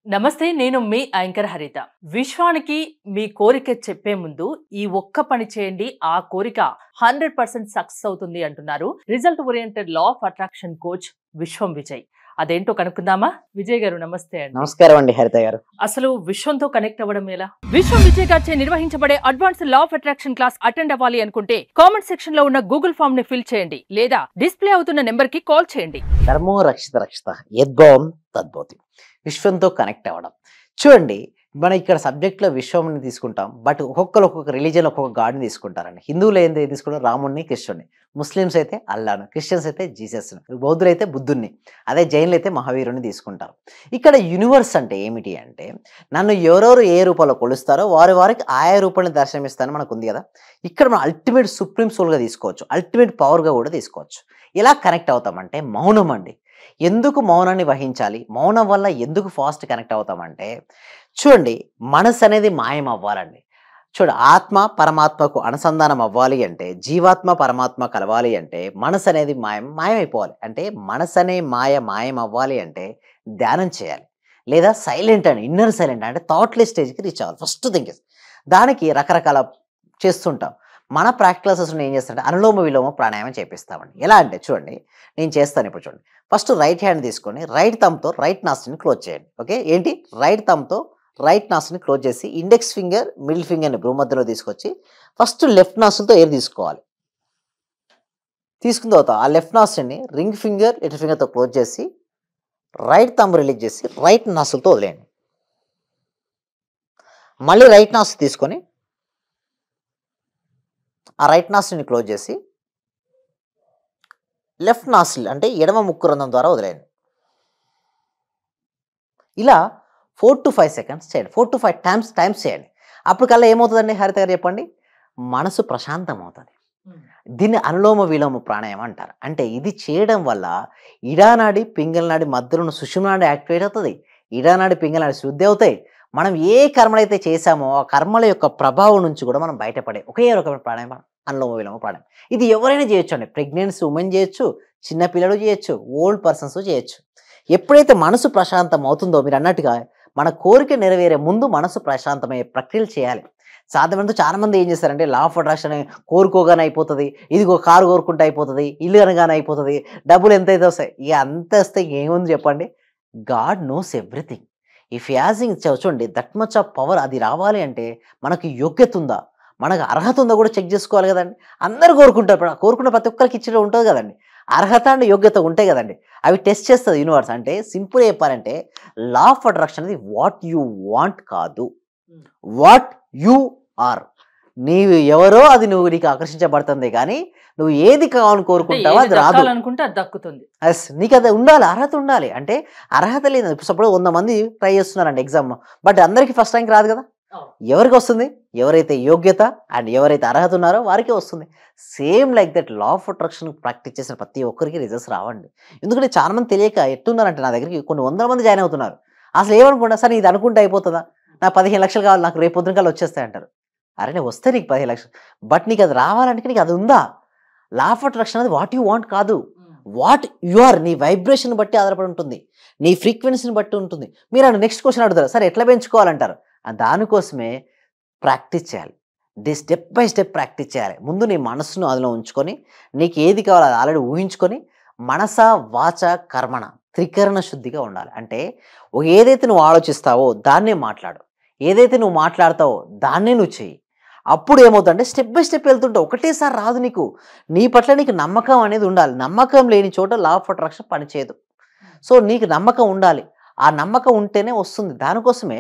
నమస్తే. నేను మీ యాంకర్ హరిత. విశ్వానికి మీ కోరిక చెప్పే ముందు ఈ ఒక్క పని చేయండి, ఆ కోరిక 100% సక్సెస్ అవుతుంది అంటున్నారు result oriented law of attraction coach విశ్వం విజయ్. అదేంటో కనుక్కుందామా? విజయ్ గారు నమస్తే అండి. నమస్కారం అండి హరిత గారు. అసలు విశ్వంతో కనెక్ట్ అవ్వడం ఎలా? విశ్వం విజయ్ గారిచే నిర్వహించబడే advance law of attraction class attend అవ్వాలి అనుకుంటే కామెంట్ సెక్షన్ లో ఉన్న గూగుల్ ఫామ్ ని ఫిల్ చేయండి, లేదా డిస్ప్లే అవుతున్న నెంబర్ కి కాల్ చేయండి. ధర్మో రక్షిత రక్షిత యద్భవం తద్భవతి. విశ్వంతో కనెక్ట్ అవ్వడం. చూడండి, మనం ఇక్కడ సబ్జెక్ట్లో విశ్వంని తీసుకుంటాం, బట్ ఒక్కొక్క రిలీజన్ ఒక్కొక్క గాడ్ని తీసుకుంటారండి. హిందువులు ఏంటి తీసుకుంటారు? రాముడిని, కృష్ణుడిని. ముస్లిమ్స్ అయితే అల్లాను, క్రిస్టియన్స్ అయితే జీసస్ను, బౌద్ధులు అయితే బుద్ధుడిని, అదే జైన్లు అయితే మహావీరుని తీసుకుంటారు. ఇక్కడ యూనివర్స్ అంటే ఏమిటి అంటే, నన్ను ఎవరెవరు ఏ రూపంలో కొలుస్తారో వారికి ఆయా రూపాన్ని దర్శనమిస్తానని మనకు ఉంది కదా. ఇక్కడ మనం అల్టిమేట్ సుప్రీం సోల్గా తీసుకోవచ్చు, అల్టిమేట్ పవర్గా కూడా తీసుకోవచ్చు. ఎలా కనెక్ట్ అవుతామంటే మౌనం అండి. ఎందుకు మౌనాన్ని వహించాలి? మౌనం వల్ల ఎందుకు ఫాస్ట్ కనెక్ట్ అవుతామంటే, చూడండి, మనసు అనేది మాయం అవ్వాలండి. చూడు, ఆత్మ పరమాత్మకు అనుసంధానం అవ్వాలి అంటే, జీవాత్మ పరమాత్మ కలవాలి అంటే మనసు అనేది మాయమైపోవాలి. అంటే మనసు అనే మాయం అవ్వాలి అంటే ధ్యానం చేయాలి, లేదా సైలెంట్ అని, ఇన్నర్ సైలెంట్ అంటే థాట్లెస్ స్టేజ్కి రీచ్ అవ్వాలి. ఫస్ట్ థింగ్ దానికి రకరకాల చేస్తుంటాం. మన ప్రాక్టికల్స్ ఏం చేస్తారంటే అనులోమ విలోమ ప్రాణాయామం చేపిస్తామండి. ఎలా అంటే చూడండి, నేను చేస్తాను ఇప్పుడు. చూడండి, ఫస్ట్ రైట్ హ్యాండ్ తీసుకొని రైట్ థమ్తో రైట్ నాస్ట్రిల్ని క్లోజ్ చేయండి. ఓకే, ఏంటి? రైట్ థమ్తో రైట్ నాస్ట్రిల్ని క్లోజ్ చేసి ఇండెక్స్ ఫింగర్ మిడిల్ ఫింగర్ని భ్రూ మధ్యలో తీసుకొచ్చి ఫస్ట్ లెఫ్ట్ నాస్ట్రిల్తో ఎయిర్ తీసుకోవాలి. తీసుకున్న తర్వాత ఆ లెఫ్ట్ నాస్ట్రిల్ని రింగ్ ఫింగర్ లిటిల్ ఫింగర్తో క్లోజ్ చేసి రైట్ థంబ్ రిలీజ్ చేసి రైట్ నాస్ట్రిల్తో వదిలేయండి. మళ్ళీ రైట్ నాస్ట్రిల్ తీసుకొని ఆ రైట్ నాస్ట్రిల్ని క్లోజ్ చేసి లెఫ్ట్ నాస్ట్రిల్ అంటే ఎడమ ముక్కు రంధ్రం ద్వారా వదిలేయండి. ఇలా 4 to 5 seconds చేయండి. 4 to 5 టైమ్స్ చేయండి. అప్పటికల్లా ఏమవుతుందండి హరిత గారు చెప్పండి? మనసు ప్రశాంతం అవుతుంది. దీన్ని అనులోమ విలోమ ప్రాణాయామం అంటారు. అంటే ఇది చేయడం వల్ల ఇడానాడి పింగళనాడి మధ్యలో ఉన్న సుషుమ్నాడి యాక్టివేట్ అవుతుంది. ఇడానాడి పింగళనాడి శుద్ధి అవుతాయి. మనం ఏ కర్మలైతే చేశామో ఆ కర్మల యొక్క ప్రభావం నుంచి కూడా మనం బయటపడే ఒకే రకమైన ప్రాణాయామం అనులోమ విలోమ ప్రాణాయామం. ఇది ఎవరైనా చేయొచ్చు అండి. ప్రెగ్నెన్సీ ఉమెన్ చేయొచ్చు, చిన్నపిల్లలు చేయొచ్చు, ఓల్డ్ పర్సన్స్ చేయొచ్చు. ఎప్పుడైతే మనసు ప్రశాంతం అవుతుందో, మీరు అన్నట్టుగా మన కోరిక నెరవేరే ముందు మనసు ప్రశాంతమయ్యే ప్రక్రియలు చేయాలి. సాధారణంగా చాలామంది ఏం చేస్తారంటే, లా ఆఫ్ అట్రాక్షన్ కోరుకోగానే అయిపోతుంది, ఇదిగో కారు కోరుకుంటే అయిపోతుంది, ఇల్లు అనగానే అయిపోతుంది, డబ్బులు ఎంతైతే వస్తాయి, ఇక అంత వస్తే ఏముంది చెప్పండి? God knows everything. ఇఫ్ యాజింగ్ చూడండి, దట్ మచ్ ఆఫ్ పవర్. అది రావాలి అంటే మనకు యోగ్యత ఉందా, మనకు అర్హత ఉందా కూడా చెక్ చేసుకోవాలి కదండి. అందరూ కోరుకుంటారు, కోరుకున్న ప్రతి ఒక్కరికి ఇచ్చే ఉంటుంది కదండి. అర్హత అండ్ యోగ్యత ఉంటాయి కదండి, అవి టెస్ట్ చేస్తుంది యూనివర్స్. అంటే సింపుల్ చెప్పాలంటే లా ఆఫ్ అట్రాక్షన్ అనేది వాట్ యు వాంట్ కాదు, వాట్ యు ఆర్. నీవు ఎవరో అది నీకు ఆకర్షించబడుతుంది, కానీ నువ్వు ఏది కావాలని కోరుకుంటావో అది రాదు. అది దక్కుతుంది. నీకు అది ఉండాలి, అర్హత ఉండాలి. అంటే అర్హత లేదు. ఇప్పుడు 100 మంది ట్రై చేస్తున్నారండి ఎగ్జామ్, బట్ అందరికీ ఫస్ట్ ర్యాంక్ రాదు కదా. ఎవరికి వస్తుంది? ఎవరైతే యోగ్యత అండ్ ఎవరైతే అర్హత ఉన్నారో వారికే వస్తుంది. Same like that law of attraction practice చేసిన ప్రతి ఒక్కరికి రిజల్ట్స్ రావండి. ఎందుకంటే చాలా మంది తెలియక ఎట్టున్నారంటే, నా దగ్గరికి కొన్ని 100 మంది జాయిన్ అవుతున్నారు. అసలు ఏమనుకుంటా, సార్ ఇది అనుకుంటే అయిపోతుందా, నాకు 15 లక్షలు కావాలి, నాకు రేపు పొద్దున కల్లా వచ్చేస్తాయి అంటారు. అరే నేను వస్తే నీకు 15 లక్షలు, బట్ నీకు అది రావాలంటే నీకు అది ఉందా? లా ఆఫ్ అట్రాక్షన్ అనేది వాట్ యు వాంట్ కాదు, వాట్ యు ఆర్. నీ వైబ్రేషన్ బట్టి ఆధారపడి ఉంటుంది, నీ ఫ్రీక్వెన్సీని బట్టి ఉంటుంది. మీరు నెక్స్ట్ క్వశ్చన్ అడుగుతారు, సార్ ఎట్లా పెంచుకోవాలంటారు. దానికోసమే ప్రాక్టీస్ చేయాలి. స్టెప్ బై స్టెప్ ప్రాక్టీస్ చేయాలి. ముందు నీ మనసును అందులో ఉంచుకొని, నీకు ఏది కావాలో అది ఆల్రెడీ ఊహించుకొని, మనస వాచ కర్మణ త్రికరణ శుద్ధిగా ఉండాలి. అంటే ఏదైతే నువ్వు ఆలోచిస్తావో దాన్నే మాట్లాడు, ఏదైతే నువ్వు మాట్లాడతావో దాన్నే నువ్వు చెయ్యి. అప్పుడు ఏమవుతుందంటే స్టెప్ బై స్టెప్ వెళ్తుంటావు. ఒకటేసారి రాదు నీకు. నీ పట్ల నీకు నమ్మకం అనేది ఉండాలి. నమ్మకం లేని చోట లా ఆఫ్ అట్రాక్షన్ పనిచేయదు. సో నీకు నమ్మకం ఉండాలి. ఆ నమ్మకం ఉంటేనే వస్తుంది. దానికోసమే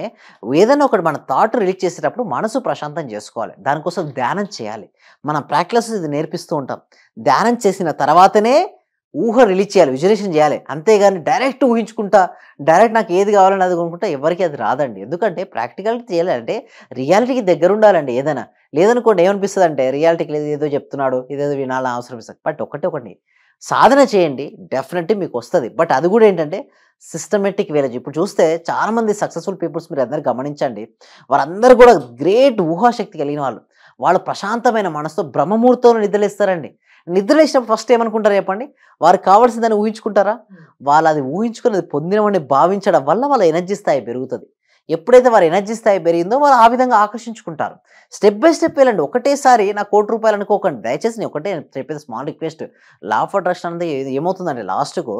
ఏదైనా ఒకటి మన థాట్ రిలీజ్ చేసేటప్పుడు మనసు ప్రశాంతం చేసుకోవాలి. దానికోసం ధ్యానం చేయాలి. మనం ప్రాక్టీస్ ఇది నేర్పిస్తూ ఉంటాం. ధ్యానం చేసిన తర్వాతనే ఊహ రిలీజ్ చేయాలి, విజువలైజేషన్ చేయాలి. అంతేగాని డైరెక్ట్ ఊహించుకుంటా, డైరెక్ట్ నాకు ఏది కావాలని అది కొనుక్కుంటా ఎవరికి అది రాదండి. ఎందుకంటే ప్రాక్టికాలిటీ చేయాలంటే రియాలిటీకి దగ్గర ఉండాలండి. ఏదైనా లేదనుకోండి ఏమనిపిస్తుంది అంటే, రియాలిటీకి లేదు, ఏదో చెప్తున్నాడు, ఇదేదో వినాలని అవసరం ఇస్తుంది. బట్ ఒకటి సాధన చేయండి, డెఫినెట్లీ మీకు వస్తుంది. బట్ అది కూడా ఏంటంటే సిస్టమేటిక్ వేరేజ్. ఇప్పుడు చూస్తే చాలామంది సక్సెస్ఫుల్ పీపుల్స్ మీరు అందరూ గమనించండి, వారందరూ కూడా గ్రేట్ ఊహాశక్తి కలిగిన వాళ్ళు. వాళ్ళు ప్రశాంతమైన మనసుతో బ్రహ్మముహూర్తంలో నిద్రలేస్తారండి. నిద్ర లేచినప్పుడు ఫస్ట్ ఏమనుకుంటారు చెప్పండి? వారికి కావాల్సిన దాన్ని ఊహించుకుంటారా? వాళ్ళు అది ఊహించుకుని అది పొందినవని భావించడం వల్ల వాళ్ళ ఎనర్జీ స్థాయి పెరుగుతుంది. ఎప్పుడైతే వారి ఎనర్జీ స్థాయి పెరిగిందో వాళ్ళు ఆ విధంగా ఆకర్షించుకుంటారు. స్టెప్ బై స్టెప్ వెళ్ళండి. ఒకటేసారి నా ₹1,00,00,000 అనుకోకండి. దయచేసి నేను ఒకటే చెప్పేది small request. Law of attraction అనేది ఏమవుతుందంటే లాస్ట్కు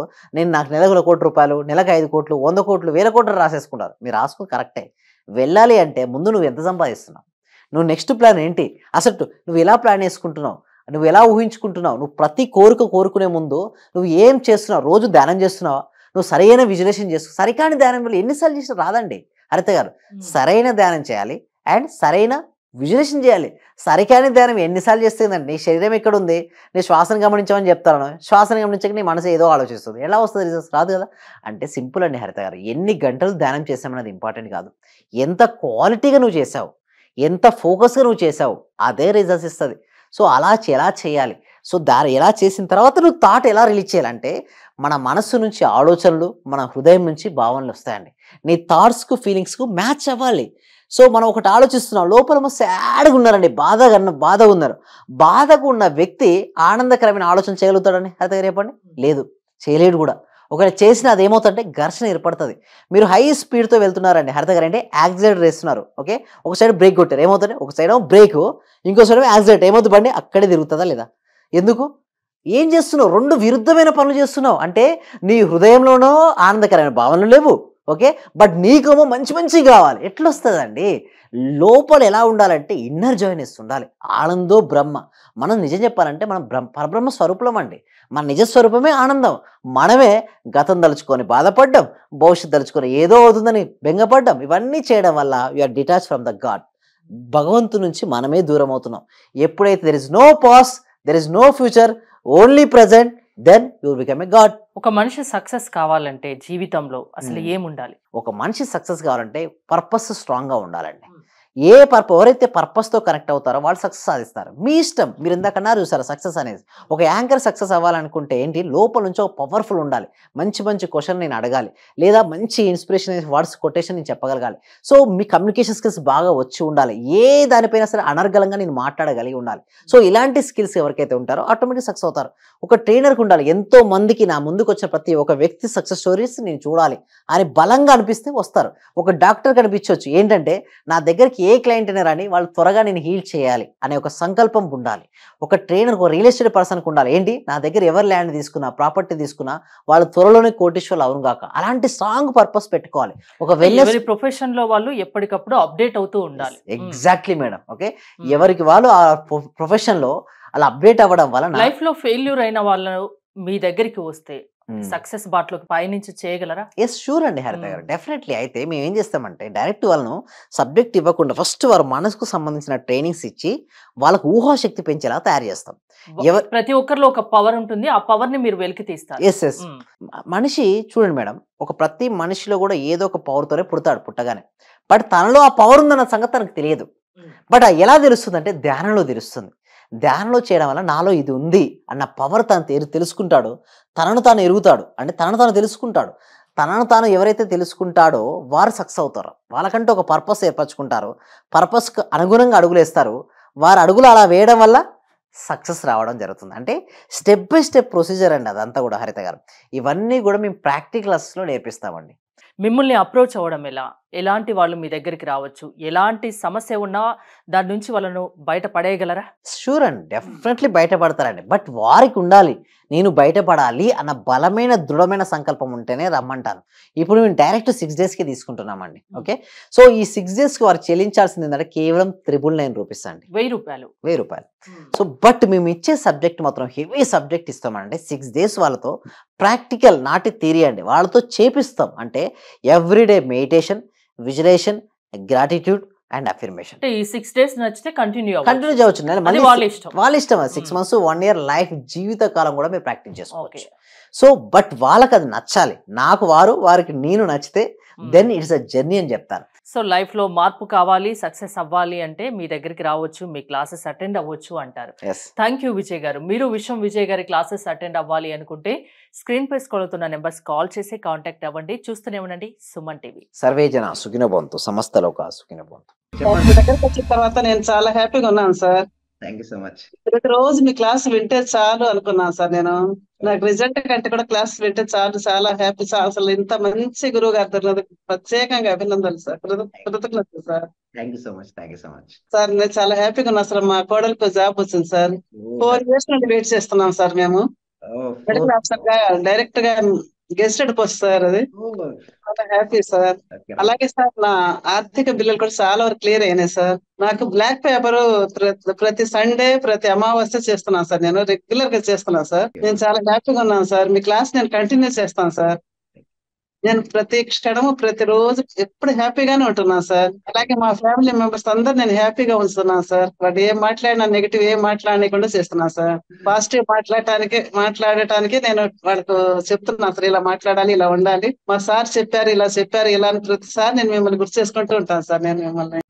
నాకు నెలకు ₹1,00,00,000, నెలకు 5 కోట్లు, 100 కోట్లు, 1000 కోట్లు రాసేసుకుంటారు. మీరు రాసుకుని కరెక్టే. వెళ్ళాలి అంటే ముందు నువ్వు ఎంత సంపాదిస్తున్నావు, నువ్వు నెక్స్ట్ ప్లాన్ ఏంటి, అసలు నువ్వు ఎలా ప్లాన్ వేసుకుంటున్నావు, నువ్వు ఎలా ఊహించుకుంటున్నావు, నువ్వు ప్రతి కోరుకునే ముందు నువ్వు ఏం చేస్తున్నావు, రోజు ధ్యానం చేస్తున్నావా, నువ్వు సరైన విజులేషన్ చేస్తున్నావు. సరికాని ధ్యానం వల్ల ఎన్నిసార్లు చేసినా రాదండి హరిత గారు. సరైన ధ్యానం చేయాలి అండ్ సరైన విజులేషన్ చేయాలి. సరికాని ధ్యానం ఎన్నిసార్లు చేస్తుందండి? నీ శరీరం ఎక్కడ ఉంది, నీ శ్వాసను గమనించమని చెప్తాను. శ్వాసను గమనించక నీ మనసు ఏదో ఆలోచిస్తుంది. ఎలా వస్తుంది రిజల్ట్స్? రాదు కదా. అంటే సింపుల్ అండి హరిత గారు. ఎన్ని గంటలు ధ్యానం చేసామన్నది ఇంపార్టెంట్ కాదు, ఎంత క్వాలిటీగా నువ్వు చేసావు, ఎంత ఫోకస్గా నువ్వు చేసావు, అదే రిజల్ట్స్ ఇస్తుంది. సో అలా ఎలా చేయాలి? సో ఎలా చేసిన తర్వాత నువ్వు థాట్ ఎలా రిలీజ్ చేయాలంటే మన మనస్సు నుంచి ఆలోచనలు, మన హృదయం నుంచి భావనలు వస్తాయండి. నీ థాట్స్కు ఫీలింగ్స్కు మ్యాచ్ అవ్వాలి. సో మనం ఒకటి ఆలోచిస్తున్నాం, లోపల సాడ్గా ఉన్నారండి, బాధగా ఉన్నారు. బాధగా ఉన్న వ్యక్తి ఆనందకరమైన ఆలోచన చేయగలుగుతాడని హరిత గారు చెప్పండి? లేదు, చేయలేడు కూడా. ఒకవేళ చేసినా అది ఏమవుతుందంటే ఘర్షణ ఏర్పడుతుంది. మీరు హై స్పీడ్తో వెళ్తున్నారండి హరిత గారు, అంటే యాక్సిలేటర్ వేస్తున్నారు. ఓకే, ఒక సైడ్ బ్రేక్ కొట్టారు, ఏమవుతుంది? ఒక సైడ్ ఏమో బ్రేక్, ఇంకో సైడ్ యాక్సిలేటర్, ఏమవుతుంది? బండి అక్కడే తిరుగుతుందా లేదా? ఎందుకు? ఏం చేస్తున్నావు? రెండు విరుద్ధమైన పనులు చేస్తున్నావు. అంటే నీ హృదయంలోనో ఆనందకరమైన భావనలు లేవు, ఓకే, బట్ నీకేమో మంచి కావాలి. ఎట్లా వస్తుందండి? లోపల ఎలా ఉండాలంటే ఇన్నర్ జాయినెస్ ఉండాలి. ఆనందో బ్రహ్మ. మనం నిజం చెప్పాలంటే మనం పరబ్రహ్మ స్వరూపులం అండి. మన నిజస్వరూపమే ఆనందం. మనమే గతం తలుచుకొని బాధపడ్డం, భవిష్యత్తు తలుచుకొని ఏదో అవుతుందని బెంగపడ్డం, ఇవన్నీ చేయడం వల్ల you're detach from the god. భగవంతు నుంచి మనమే దూరం అవుతున్నాం. ఎప్పుడైతే there is no past, there is no future, only present, then you will become a god. ఒక మనిషి సక్సెస్ కావాలంటే జీవితంలో అసలు ఏముండాలి? ఒక మనిషి సక్సెస్ కావాలంటే పర్పస్ స్ట్రాంగ్గా ఉండాలండి. ఎవరైతే పర్పస్తో కనెక్ట్ అవుతారో వాళ్ళు సక్సెస్ సాధిస్తారు. మీ ఇష్టం. మీరు ఇందాకన్నారు చూసారా సక్సెస్ అనేది. ఒక యాంకర్ సక్సెస్ అవ్వాలనుకుంటే ఏంటి, లోపల నుంచి ఒక పవర్ఫుల్ ఉండాలి. మంచి క్వశ్చన్ నేను అడగాలి, లేదా మంచి ఇన్స్పిరేషన్ వర్డ్స్ కొటేషన్ నేను చెప్పగలగాలి. సో మీ కమ్యూనికేషన్ స్కిల్స్ బాగా వచ్చి ఉండాలి. ఏ దానిపైన సరే అనర్గళంగా నేను మాట్లాడగలిగి ఉండాలి. సో ఇలాంటి స్కిల్స్ ఎవరికైతే ఉంటారో ఆటోమేటిక్ సక్సెస్ అవుతారు. ఒక ట్రైనర్కి ఉండాలి. ఎంతో మందికి నా ముందుకు వచ్చిన ప్రతి ఒక్క వ్యక్తి సక్సెస్ స్టోరీస్ నేను చూడాలి అని బలంగా అనిపిస్తే వస్తారు. ఒక డాక్టర్ కనిపించవచ్చు, ఏంటంటే నా దగ్గరికి ఏ క్లయింట్ అయినా రాని వాళ్ళు త్వరగా నేను హీల్ చేయాలి అనే ఒక సంకల్పం ఉండాలి. ఒక ట్రైనర్, ఒక రియల్ ఎస్టేట్ పర్సన్కి ఉండాలి. ఏంటి, నా దగ్గర ఎవరు ల్యాండ్ తీసుకున్నా, ప్రాపర్టీ తీసుకున్నా వాళ్ళు త్వరలోనే కోటీశ్వర్లు అవును గాక. అలాంటి స్ట్రాంగ్ పర్పస్ పెట్టుకోవాలి. ఒక వెల్నెస్ ప్రొఫెషన్ లో వాళ్ళు ఎప్పటికప్పుడు అప్డేట్ అవుతూ ఉండాలి. Exactly madam. ఓకే, ఎవరికి వాళ్ళు ఆ ప్రొఫెషన్ లో అలా అప్డేట్ అవ్వడం వల్ల లైఫ్ లో ఫెయిల్యూర్ అయిన వాళ్ళు మీ దగ్గరికి వస్తే సక్సెస్ బాట్లోకి పైనుంచి చేయగలరా? ఎస్, షూర్ అండి హరిత గారు, డెఫినెట్లీ. అయితే మేము ఏం చేస్తామంటే డైరెక్ట్ వాళ్ళను సబ్జెక్ట్ ఇవ్వకుండా ఫస్ట్ వారు మనసుకు సంబంధించిన ట్రైనింగ్స్ ఇచ్చి వాళ్ళకు ఊహాశక్తి పెంచేలా తయారు చేస్తాం. ప్రతి ఒక్కరిలో ఒక పవర్ ఉంటుంది, ఆ పవర్ ని మీరు వెలికి తీస్తారు. ఎస్. మనిషి చూడండి మేడం, ప్రతి మనిషిలో కూడా ఏదో ఒక పవర్ తోనే పుడతాడు పుట్టగానే. బట్ తనలో ఆ పవర్ ఉందన్న సంగతి తనకు తెలియదు. బట్ ఎలా తెలుస్తుంది అంటే ధ్యానంలో తెలుస్తుంది. ధ్యానంలో చేయడం వల్ల నాలో ఇది ఉంది అన్న పవర్ తను తెలుసుకుంటాడు. తనను తాను ఎరుగుతాడు, అంటే తనను తాను తెలుసుకుంటాడు. తనను తాను ఎవరైతే తెలుసుకుంటాడో వారు సక్సెస్ అవుతారు. వాళ్ళకంటే ఒక పర్పస్ ఏర్పరచుకుంటారు, పర్పస్కు అనుగుణంగా అడుగులేస్తారు. వారు అడుగులు అలా వేయడం వల్ల సక్సెస్ రావడం జరుగుతుంది. అంటే స్టెప్ బై స్టెప్ ప్రొసీజర్ అండి అదంతా కూడా హరిత గారు. ఇవన్నీ కూడా మేము ప్రాక్టికల్ క్లాసెస్లో నేర్పిస్తామండి. మిమ్మల్ని అప్రోచ్ అవ్వడం ఎలా, ఎలాంటి వాళ్ళు మీ దగ్గరికి రావచ్చు, ఎలాంటి సమస్య ఉన్నా దాని నుంచి వాళ్ళను బయట పడేయగలరా? షూర్ అండి, డెఫినెట్లీ బయటపడతారండి. బట్ వారికి ఉండాలి నేను బయటపడాలి అన్న బలమైన దృఢమైన సంకల్పం ఉంటేనే రమ్మంటాను. ఇప్పుడు మేము డైరెక్ట్ 6 daysకి తీసుకుంటున్నామండి. ఓకే, సో ఈ 6 daysకి వారు చెల్లించాల్సింది ఏంటంటే కేవలం ₹999 అండి, ₹1000. సో బట్ మేము ఇచ్చే సబ్జెక్ట్ మాత్రం హెవీ సబ్జెక్ట్ ఇస్తామండి. 6 days వాళ్ళతో ప్రాక్టికల్ నాటి థియరీ అండి వాళ్ళతో చేపిస్తాం. అంటే everyday meditation, విజులేషన్, gratitude and affirmation. ఈ 6 days నచ్చితే కంటిన్యూ చేయవచ్చు. వాళ్ళ ఇష్టం. 6 months, 1 year లైఫ్ జీవిత కాలం కూడా మీరు ప్రాక్టీస్ చేసుకోవచ్చు. సో బట్ వాళ్ళకి అది నచ్చాలి. నాకు వారికి నేను నచ్చితే దెన్ ఇట్స్ అ జర్నీ అని చెప్తాను. సో లైఫ్ లో మార్పు కావాలి, సక్సెస్ అవ్వాలి అంటే మీ దగ్గరికి రావచ్చు, మీ క్లాసెస్ అటెండ్ అవ్వచ్చు అంటారు. థ్యాంక్ యూ విజయ్ గారు. మీరు విజయ్ గారి క్లాసెస్ అటెండ్ అవ్వాలి అనుకుంటే స్క్రీన్ పై స్క్రోల్ అవుతున్న నెంబర్స్ కాల్ చేసి కాంటాక్ట్ అవ్వండి. చూస్తూనే ఉండండి సుమన్ టీవీ. సర్వే జన సుఖినో భవంతు, సమస్త లోకా సుఖినో భవంతు. దగ్గరకు వచ్చిన తర్వాత నేను చాలా హ్యాపీగా ఉన్నాను sir. Thank you so much. ప్రతిరోజు మీ క్లాస్ వింటే చాలు అనుకున్నాను సార్ నేను. నాకు రిజల్ట్ కంటే కూడా క్లాస్ వింటే చాలు, చాలా హ్యాపీ సార్. అసలు ఇంత మంచి గురువు గారి దగ్గర ప్రత్యేకంగా అభినందనలు సార్, కృతజ్ఞతలు sir. Thank you so much. Thank you so much. Sir నేను చాలా హ్యాపీగా ఉన్నా సార్. మా కోడలికి జాబ్ వచ్చింది సార్. 4 years నుండి వెయిట్ చేస్తున్నాం సార్ మేము. మెడికల్ ఆఫీసర్ గా డైరెక్ట్ గా గెస్టెడ్ పోస్ట్ సార్. అది చాలా హ్యాపీ సార్. అలాగే సార్ నా ఆర్థిక బిల్లులు కూడా చాలా వరకు క్లియర్ అయినాయి సార్. నాకు బ్లాక్ పేపర్ ప్రతి సండే ప్రతి అమావాస్య చేస్తున్నాను సార్. నేను రెగ్యులర్ గా చేస్తున్నాను సార్. నేను చాలా హ్యాపీగా ఉన్నాను సార్. మీ క్లాస్ నేను కంటిన్యూ చేస్తాను సార్. నేను ప్రతి క్షణము ప్రతిరోజు ఎప్పుడు హ్యాపీగానే ఉంటున్నాను సార్. అలాగే మా ఫ్యామిలీ మెంబర్స్ అందరు నేను హ్యాపీగా ఉంచుతున్నాను సార్. వాడు ఏం మాట్లాడినా నెగిటివ్ ఏం మాట్లాడకుండా చేస్తున్నాను సార్. పాజిటివ్ మాట్లాడటానికి నేను వాళ్ళకు చెప్తున్నాను సార్, ఇలా మాట్లాడాలి, ఇలా ఉండాలి, మా సార్ చెప్పారు, ఇలా చెప్పారు, ఇలా అని ప్రతిసారి నేను మిమ్మల్ని గుర్తు చేసుకుంటూ ఉంటాను సార్. నేను మిమ్మల్ని